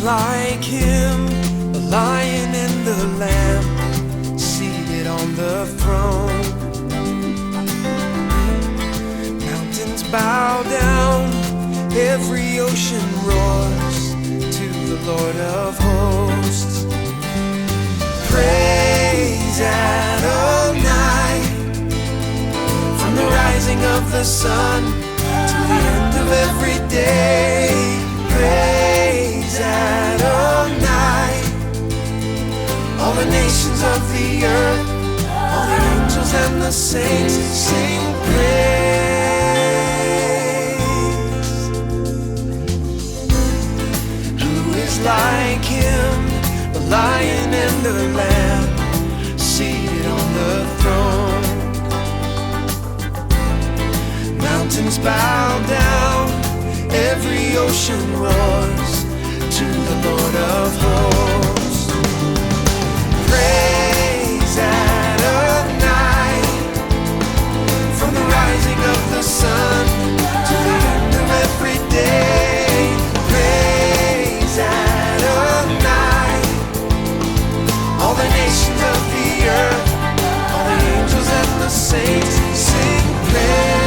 like him, the lion and the lamb, seated on the throne. Mountains bow down, every ocean roars to the Lord of hosts. Praise Adonai, from the rising of the sun to the end of every day. Praise Adonai, all the nations of the earth, all the angels and the saints sing praise. Who is like him, the lion and the lamb, seated on the throne? Mountains bow down, every ocean roars to the Lord of hosts. Praise Adonai, from the rising of the sun to the end of every day. Praise Adonai, all the nations of the earth, all the angels and the saints sing praise.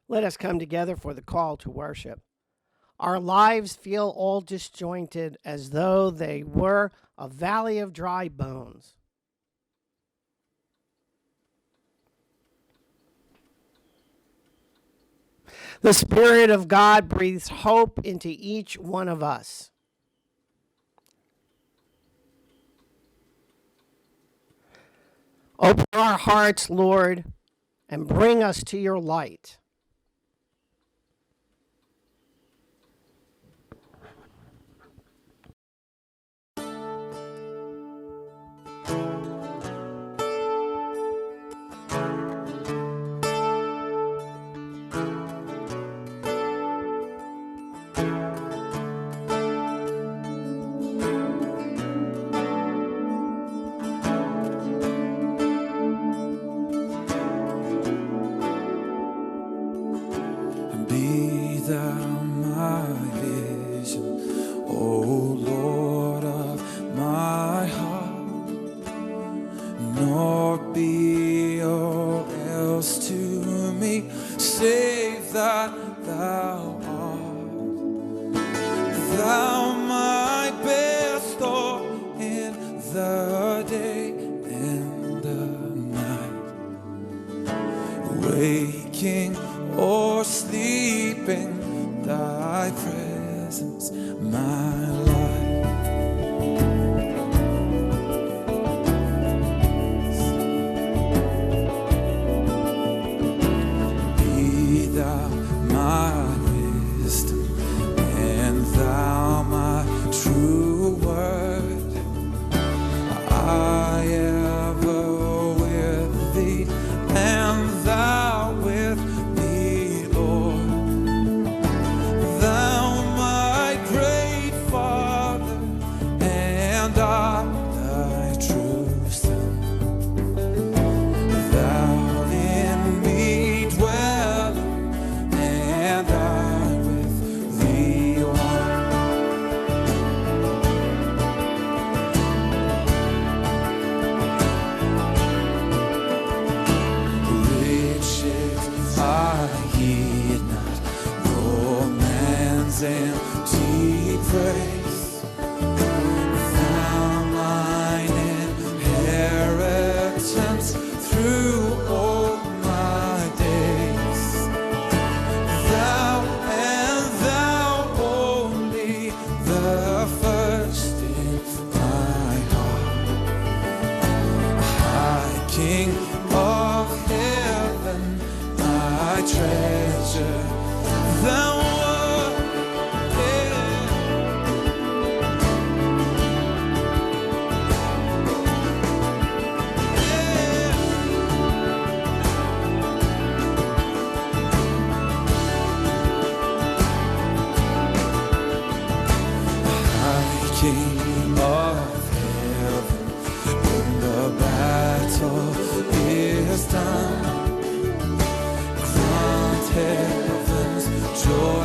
Let us come together for the call to worship. Our lives feel all disjointed as though they were a valley of dry bones. The Spirit of God breathes hope into each one of us. Open our hearts, Lord, and bring us to your light. Be thou my vision, O Lord of my heart, nor be all else to me, save that thou art. Thou my best all in the day and the night, waking or sleeping, thy presence presence, my life. Be thou my wisdom, and thou my true word. I ever with thee, and thou with me, Lord. Thou my great Father, and I thy true Son. Thou in me dwelling, and I with thee one. Riches I heed not, no man's empty praise. Thou mine inheritance through all my days. Thou and thou only, the first in my heart. High King of heaven, my treasure, thou art, High King of heaven, when the battle is done, grant heaven's joy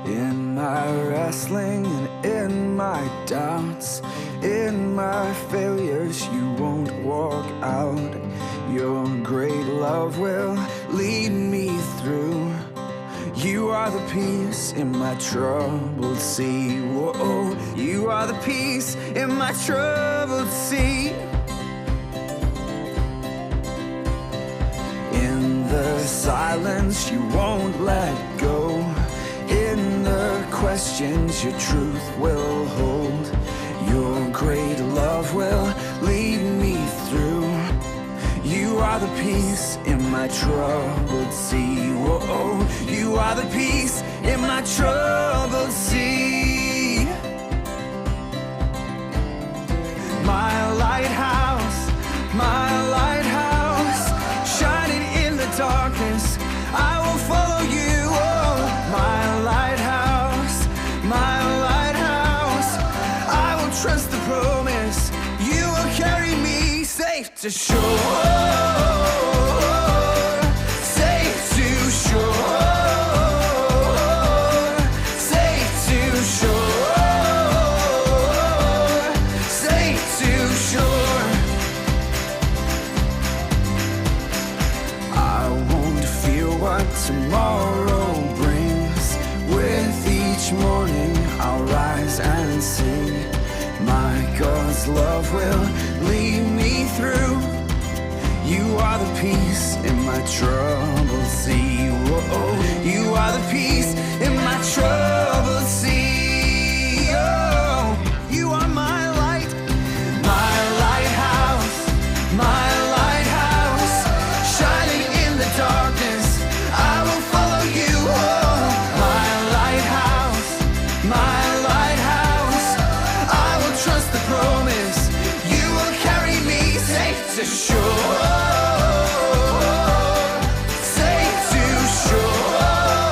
In my wrestling and in my doubts, in my failures, you won't walk out. Your great love will lead me through. You are the peace in my troubled sea. Whoa, you are the peace in my troubled sea. In the silence, you won't let go. In the questions, your truth will hold. Your great love will lead me through. You are the peace in my troubled sea. Whoa, you are the peace in my troubled sea. My lighthouse, shining in the darkness, I will follow you. Oh, my lighthouse, I will trust the promise. You will carry me safe to shore, safe to shore, safe to shore, safe to shore. I won't fear what tomorrow brings. With each morning I'll rise and sing. My God's love will lead me through. You are the peace in my troubled sea. Whoa, you are the peace in my troubled sea. Oh, you are my light, my lighthouse, shining in the darkness. I will follow you. Oh, my lighthouse, I will trust the promise. You will carry me safe to shore, safe to shore.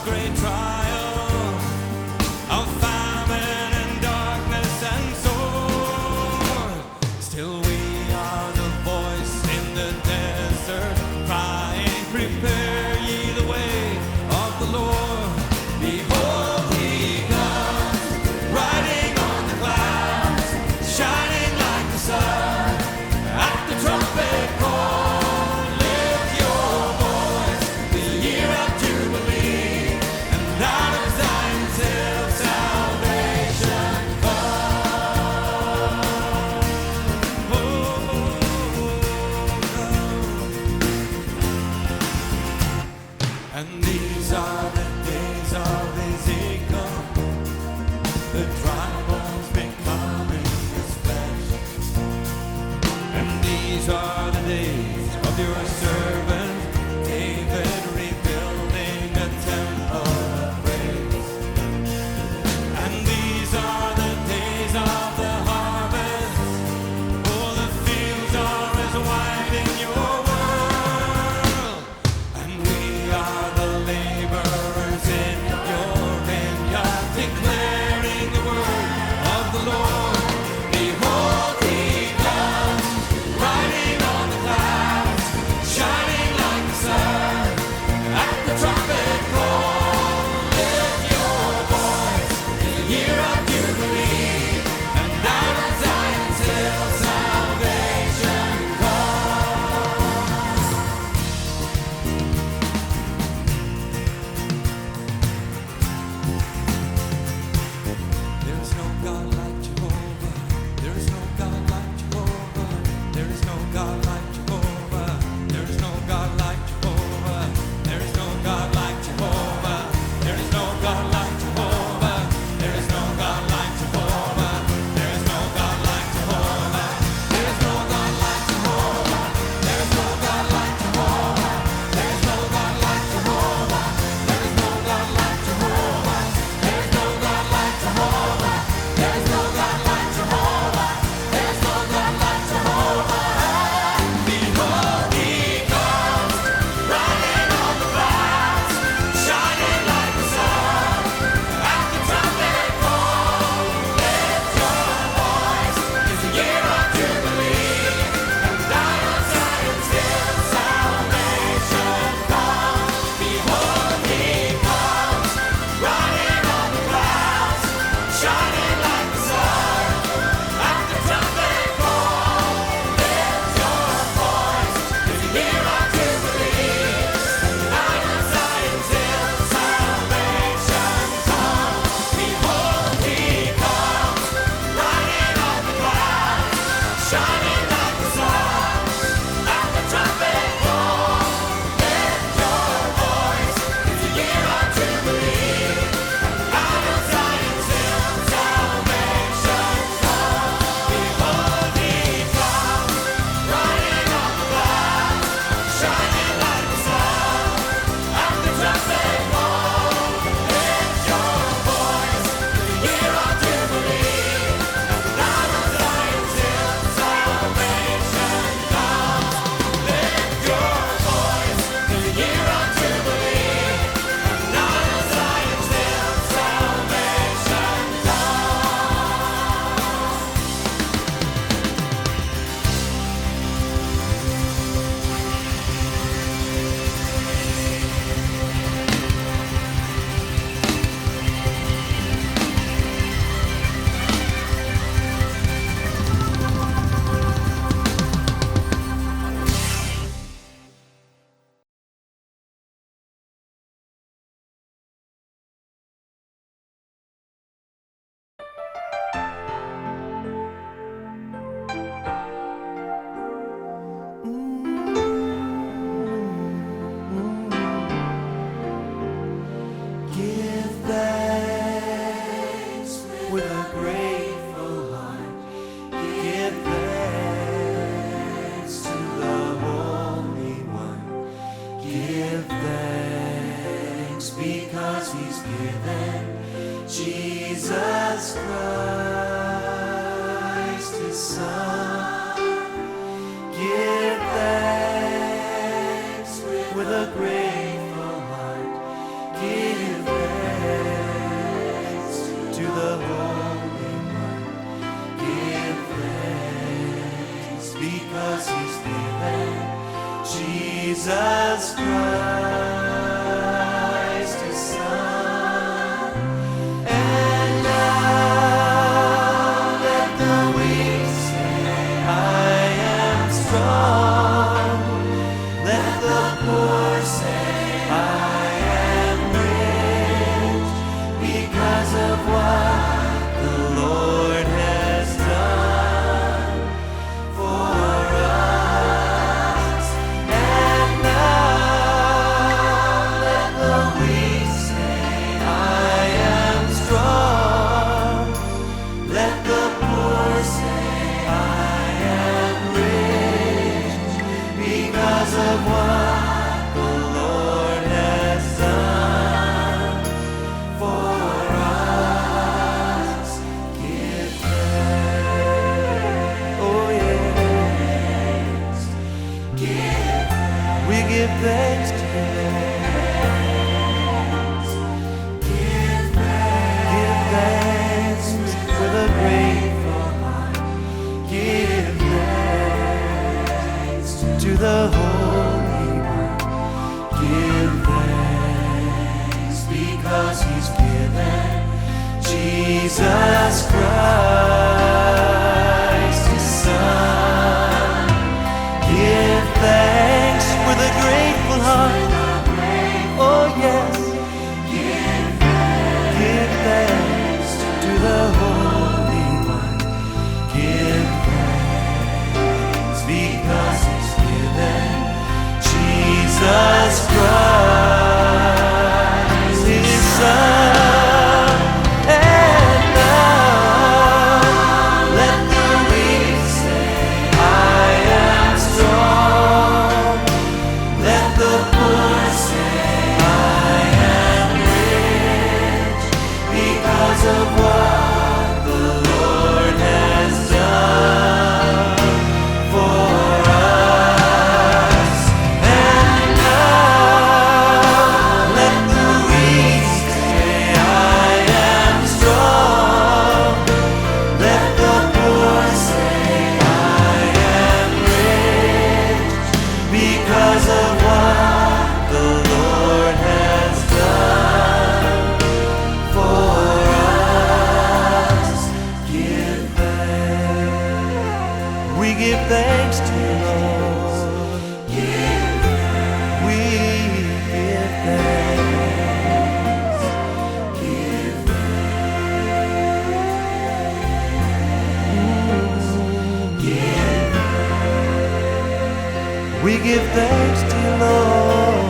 great trial of famine and darkness and sword. Still we are the voice in the desert, crying, prepare ye the way of the Lord. Behold, he comes, riding on the clouds, shining like the sun. At the trumpet call, lift your voice, the year of Jubilee, and out of Zion till salvation comes. And these are the days of Ezekiel, the dry bones becoming his flesh. And these are the days of your servant David, rebuilding a temple of praise. And these are the days of the harvest, for the fields are as white in your world. And we are the laborers in your vineyard, declaring the word of the Lord. Behold, he comes, riding on the clouds, shining like the sun. At the trumpet call, lift your voice, the year of Jubilee, and out of Zion till salvation comes. There is no God like Jehovah. There is no God like Jehovah. There is no God like Jehovah. There is no God like Jehovah. There is no God like Jehovah. There is no God like Jehovah. There is no God like Jehovah. There is no God like Jehovah. There is no God like Jehovah. There is no God like Jehovah. There is no God like Jehovah. There is no God like Jehovah. There is no God like Jehovah. There is no God like Jehovah. There is no God like Jehovah. Behold, he comes, riding on the clouds, shining like the sun. At the trumpet call, lift your voice, it's the year of Jubilee, and out of Zion till salvation comes. Behold, he comes, riding on the clouds, shining like the sun. At the trumpet call, lift your voice, it's the year of Jubilee, and out of Zion till salvation comes. Behold, he comes, riding on the clouds, shining like the sun. At the trumpet call, lift your voice, it's the year of Jubilee, and out of Zion till salvation comes. Behold, he comes, riding on the clouds, shining like the sun. At the trumpet call, lift your voice, it's the year of Jubilee, and out of Zion till salvation comes. Lift your voice, it's the year of Jubilee, and out of Zion till salvation Give thanks with a grateful heart. Give thanks to the Holy One. Give thanks because He's given Jesus Christ, His Son. Give thanks with a grateful heart. Give Jesus Christ, His Son. And now let the weak say, I am strong. Let the poor say, I am rich, because of what the Lord has done for us. And now let the weak say, I am strong. Let the poor say, I am rich, because of what the Lord has done for us. Give thanks. Oh yes. We give thanks to you. Give thanks with a grateful heart. Give thanks to the Holy One. Give thanks because He's given Jesus Christ, His Son. Give thanks with a grateful heart. Oh yes. Give thanks to the Holy One. Give thanks because He's given Jesus Christ, His Son. And now let the weak say, I am strong. Let the poor say, I am rich, because of what the Lord has done for us. And now let the weak say, I am strong. Let the poor say, I am rich, because of what the Lord has done for us. Give thanks. We give thanks to you, Lord. We give thanks. Give thanks. We give thanks to you, Lord.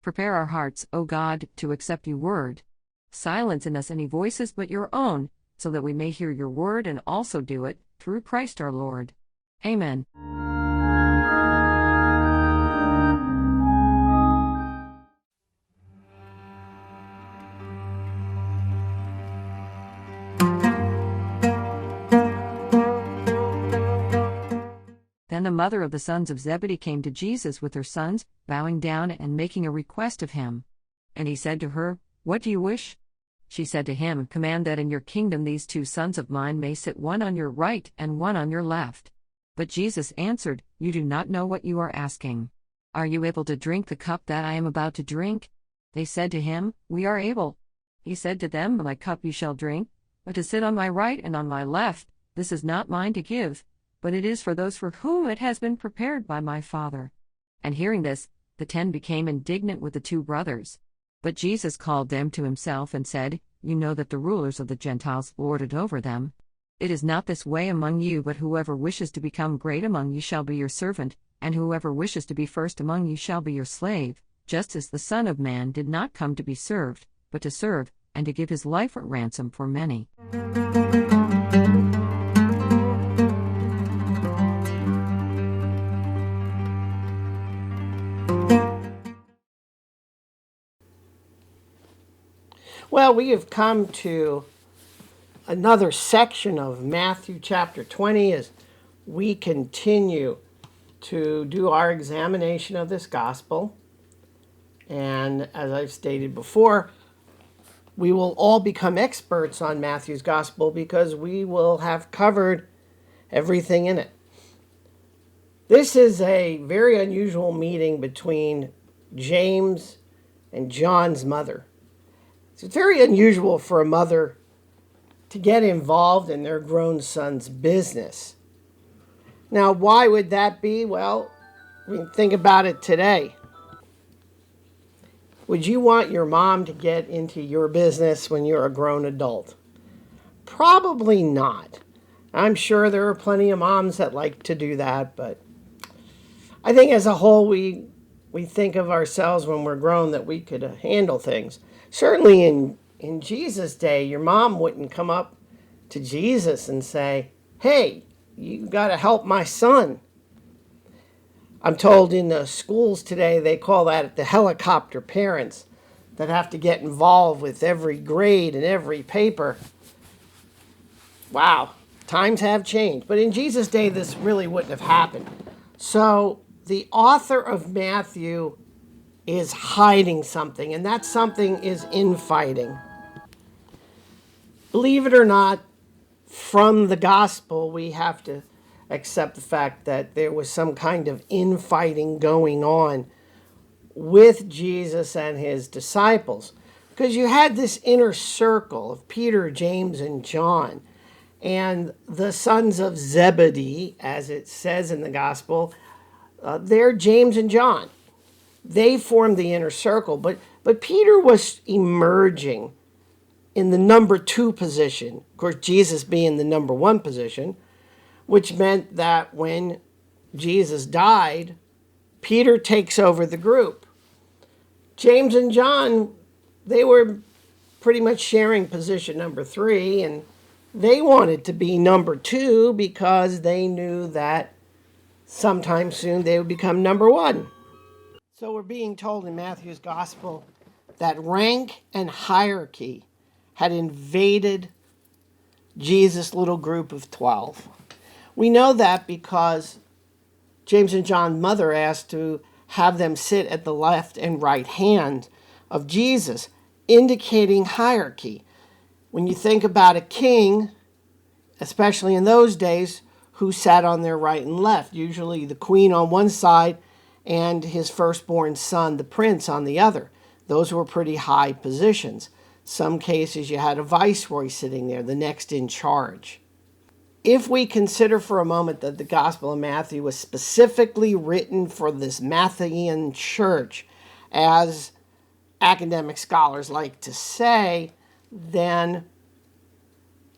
Prepare our hearts, O God, to accept your word. Silence in us any voices but your own, so that we may hear your word and also do it, through Christ our Lord. Amen. Then the mother of the sons of Zebedee came to Jesus with her sons, bowing down and making a request of him. And he said to her, What do you wish? She said to him, Command that in your kingdom these 2 sons of mine may sit one on your right and one on your left. But Jesus answered, You do not know what you are asking. Are you able to drink the cup that I am about to drink? They said to him, We are able. He said to them, My cup you shall drink, but to sit on my right and on my left, this is not mine to give, but it is for those for whom it has been prepared by my Father. And hearing this, the 10 became indignant with the 2 brothers. But Jesus called them to himself and said, You know that the rulers of the Gentiles lord it over them. It is not this way among you, but whoever wishes to become great among you shall be your servant, and whoever wishes to be first among you shall be your slave, just as the Son of Man did not come to be served, but to serve, and to give his life a ransom for many. Well, we have come to another section of Matthew chapter 20 as we continue to do our examination of this gospel. And as I've stated before, we will all become experts on Matthew's gospel because we will have covered everything in it. This is a very unusual meeting between James and John's mother. It's very unusual for a mother to get involved in their grown son's business. Now, why would that be? Well, think about it today. Would you want your mom to get into your business when you're a grown adult? Probably not. I'm sure there are plenty of moms that like to do that, but I think as a whole, we think of ourselves when we're grown that we could handle things. Certainly in Jesus' day, your mom wouldn't come up to Jesus and say, hey, you got to help my son. I'm told in the schools today, they call that the helicopter parents that have to get involved with every grade and every paper. Wow, times have changed. But in Jesus' day, this really wouldn't have happened. So the author of Matthew is hiding something, and that something is infighting. Believe it or not, from the gospel, we have to accept the fact that there was some kind of infighting going on with Jesus and his disciples. Because you had this inner circle of Peter, James, and John, and the sons of Zebedee, as it says in the gospel, they're James and John. They formed the inner circle, but Peter was emerging in the number 2 position. Of course, Jesus being the number 1 position, which meant that when Jesus died, Peter takes over the group. James and John, they were pretty much sharing position number 3, and they wanted to be number 2 because they knew that sometime soon they would become number 1. So we're being told in Matthew's gospel that rank and hierarchy had invaded Jesus' little group of 12. We know that because James and John's mother asked to have them sit at the left and right hand of Jesus, indicating hierarchy. When you think about a king, especially in those days, who sat on their right and left, usually the queen on one side and his firstborn son, the prince, on the other. Those were pretty high positions. Some cases you had a viceroy sitting there, the next in charge. If we consider for a moment that the Gospel of Matthew was specifically written for this Matthean church, as academic scholars like to say, then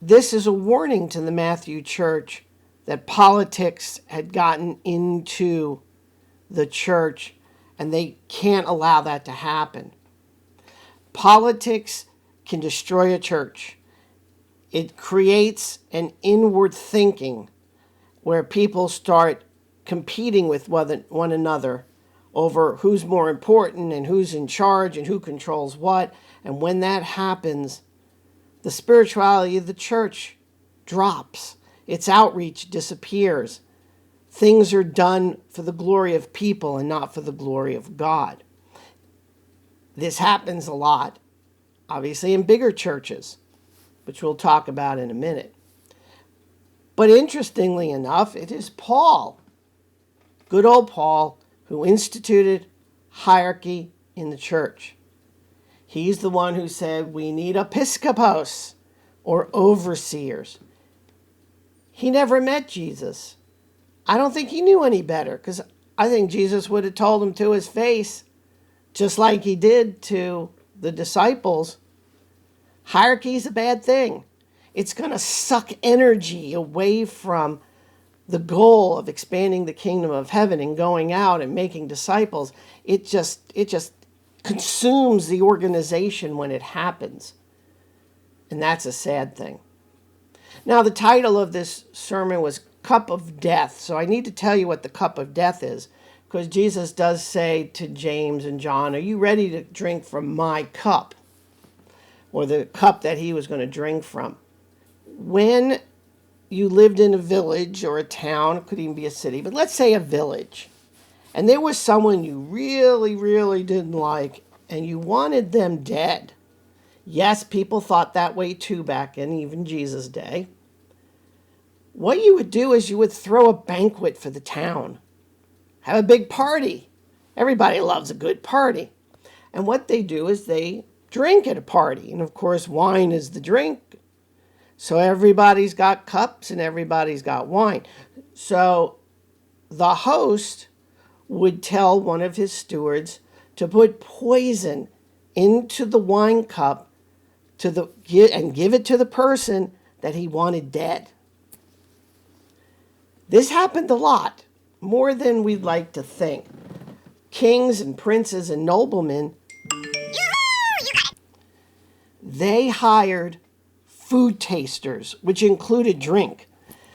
this is a warning to the Matthew church that politics had gotten into the church, and they can't allow that to happen. Politics can destroy a church. It creates an inward thinking where people start competing with one another over who's more important and who's in charge and who controls what. And when that happens, the spirituality of the church drops. Its outreach disappears. Things are done for the glory of people and not for the glory of God. This happens a lot, obviously, in bigger churches, which we'll talk about in a minute. But interestingly enough, it is Paul, good old Paul, who instituted hierarchy in the church. He's the one who said we need episkopos, or overseers. He never met Jesus. I don't think he knew any better, because I think Jesus would have told him to his face, just like he did to the disciples. Hierarchy is a bad thing. It's going to suck energy away from the goal of expanding the kingdom of heaven and going out and making disciples. It just consumes the organization when it happens. And that's a sad thing. Now, the title of this sermon was Cup of Death. So I need to tell you what the cup of death is, because Jesus does say to James and John, are you ready to drink from my cup? or the cup that he was going to drink from. When you lived in a village or a town, it could even be a city, but let's say a village, and there was someone you really, really didn't like, and you wanted them dead. Yes, people thought that way too back in even Jesus' day. What you would do is you would throw a banquet for the town. Have a big party. Everybody loves a good party. And what they do is they drink at a party. And of course, wine is the drink. So everybody's got cups and everybody's got wine. So the host would tell one of his stewards to put poison into the wine cup and give it to the person that he wanted dead. This happened a lot, more than we'd like to think. Kings and princes and noblemen, they hired food tasters, which included drink.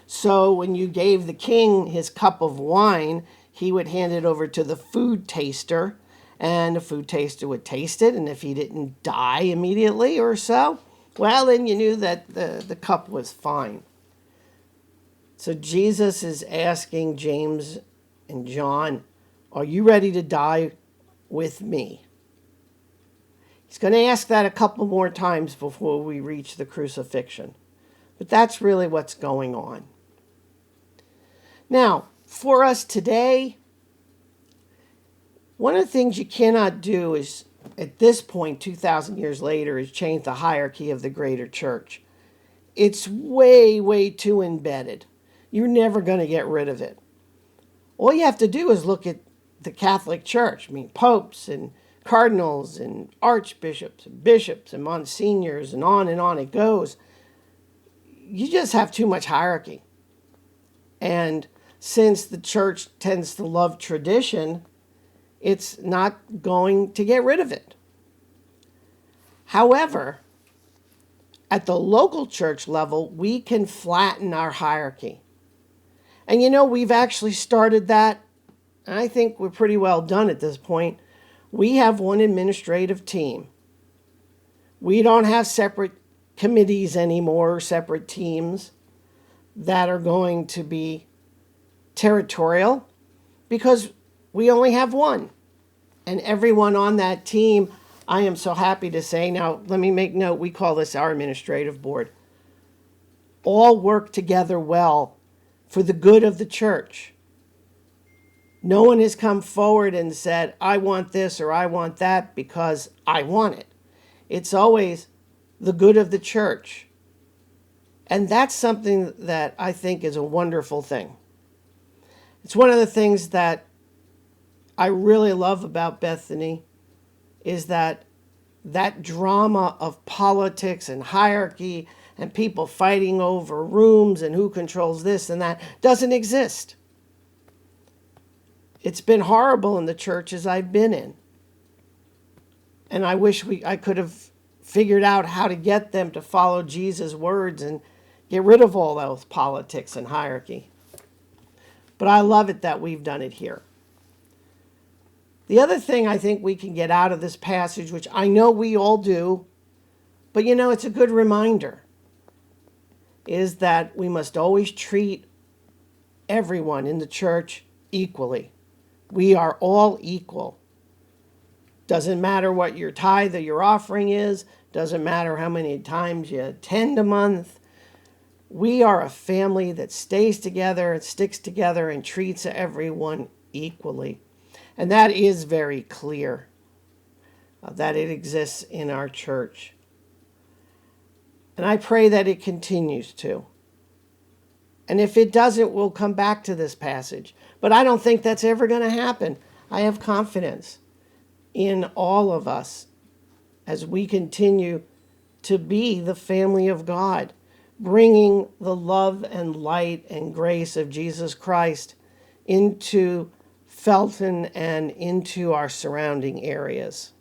So when you gave the king his cup of wine, he would hand it over to the food taster, and the food taster would taste it, and if he didn't die immediately or so, well, then you knew that the cup was fine. So Jesus is asking James and John, are you ready to die with me? He's going to ask that a couple more times before we reach the crucifixion. But that's really what's going on. Now, for us today, one of the things you cannot do is, at this point, 2,000 years later, is change the hierarchy of the greater church. It's way, way too embedded. You're never going to get rid of it. All you have to do is look at the Catholic Church. I mean, popes and cardinals and archbishops and bishops and monsignors and on it goes. You just have too much hierarchy. And since the church tends to love tradition, it's not going to get rid of it. However, at the local church level, we can flatten our hierarchy. And you know, we've actually started that. And I think we're pretty well done at this point. We have one administrative team. We don't have separate committees anymore, separate teams that are going to be territorial, because we only have one. And everyone on that team, I am so happy to say, now let me make note, we call this our administrative board, all work together well for the good of the church. No one has come forward and said, I want this or I want that because I want it. It's always the good of the church. And that's something that I think is a wonderful thing. It's one of the things that I really love about Bethany is that drama of politics and hierarchy and people fighting over rooms and who controls this and that doesn't exist. It's been horrible in the churches I've been in. And I wish I could have figured out how to get them to follow Jesus' words and get rid of all those politics and hierarchy. But I love it that we've done it here. The other thing I think we can get out of this passage, which I know we all do, but you know, it's a good reminder, is that we must always treat everyone in the church equally. We are all equal. Doesn't matter what your tithe or your offering is. Doesn't matter how many times you attend a month. We are a family that stays together and sticks together and treats everyone equally. And that is very clear that it exists in our church. And I pray that it continues to. And if it doesn't, we'll come back to this passage. But I don't think that's ever going to happen. I have confidence in all of us as we continue to be the family of God, bringing the love and light and grace of Jesus Christ into Felton and into our surrounding areas.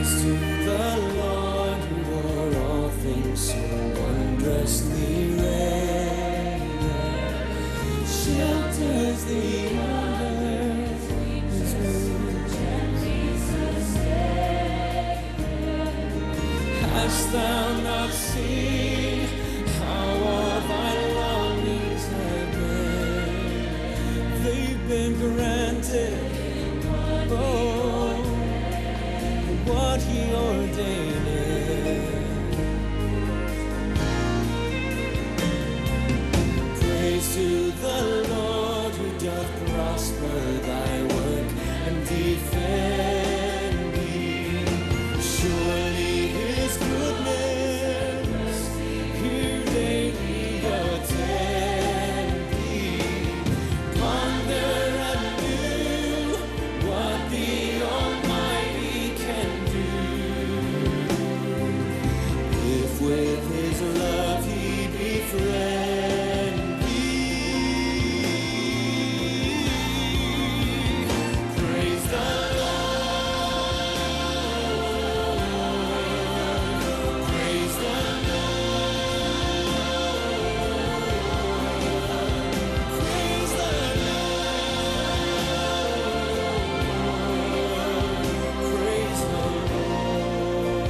Praise to the Lord who o'er all things so wondrously reigns, shelters the under his wings. Hast thou not seen how all thy longings have been? They've been granted. Oh, what he ordained. Praise to the Lord who doth prosper thy work and defend thee. Surely his goodness here daily attend thee. Ponder anew what the Almighty can do. If with his love he befriend thee. Praise the Lord. Praise the Lord. Praise the Lord. Praise the Lord.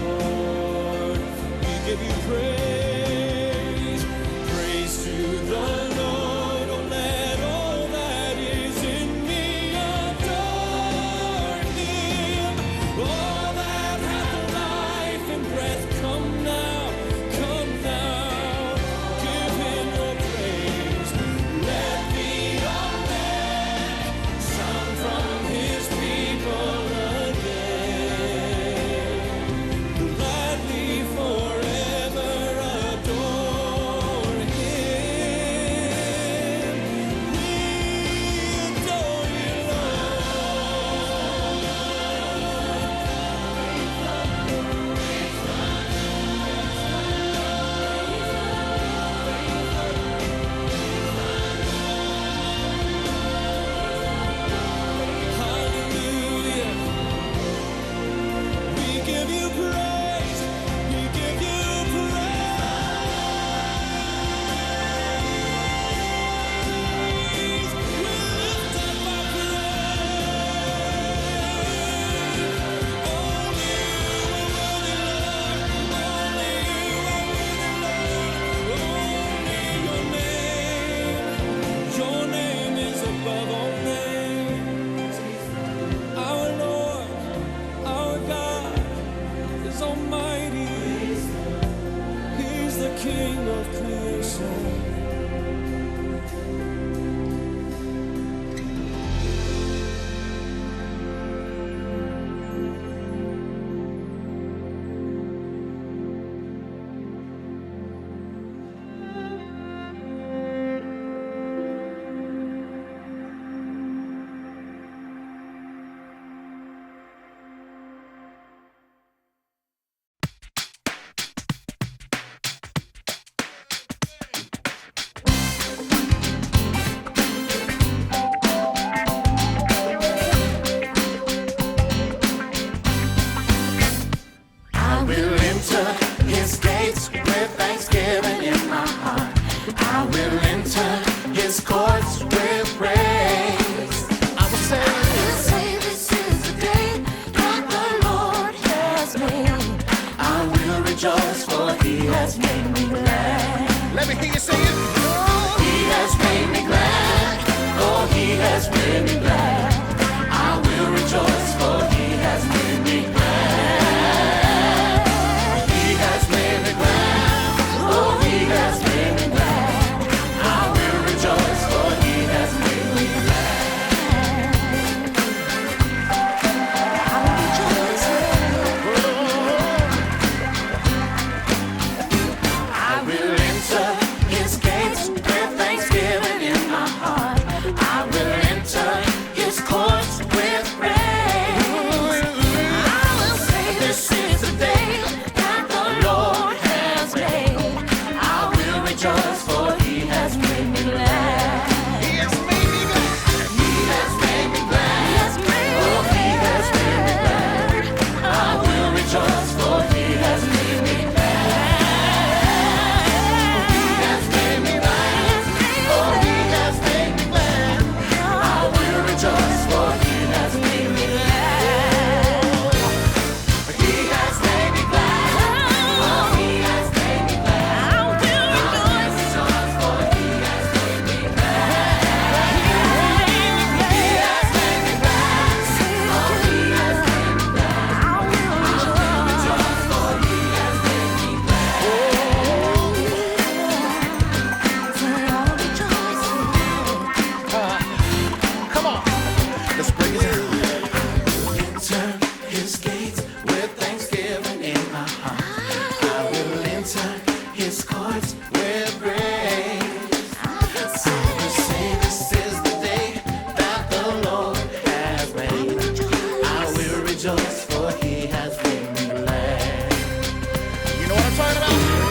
We give you praise. Praise to the Lord. Oh, let all that is in me adore him. All that hath life and breath, come now, come now. Give him your praise. Let the amen sound from his people again. Gladly forever rejoice, for he has made me glad. You know what I'm talking about?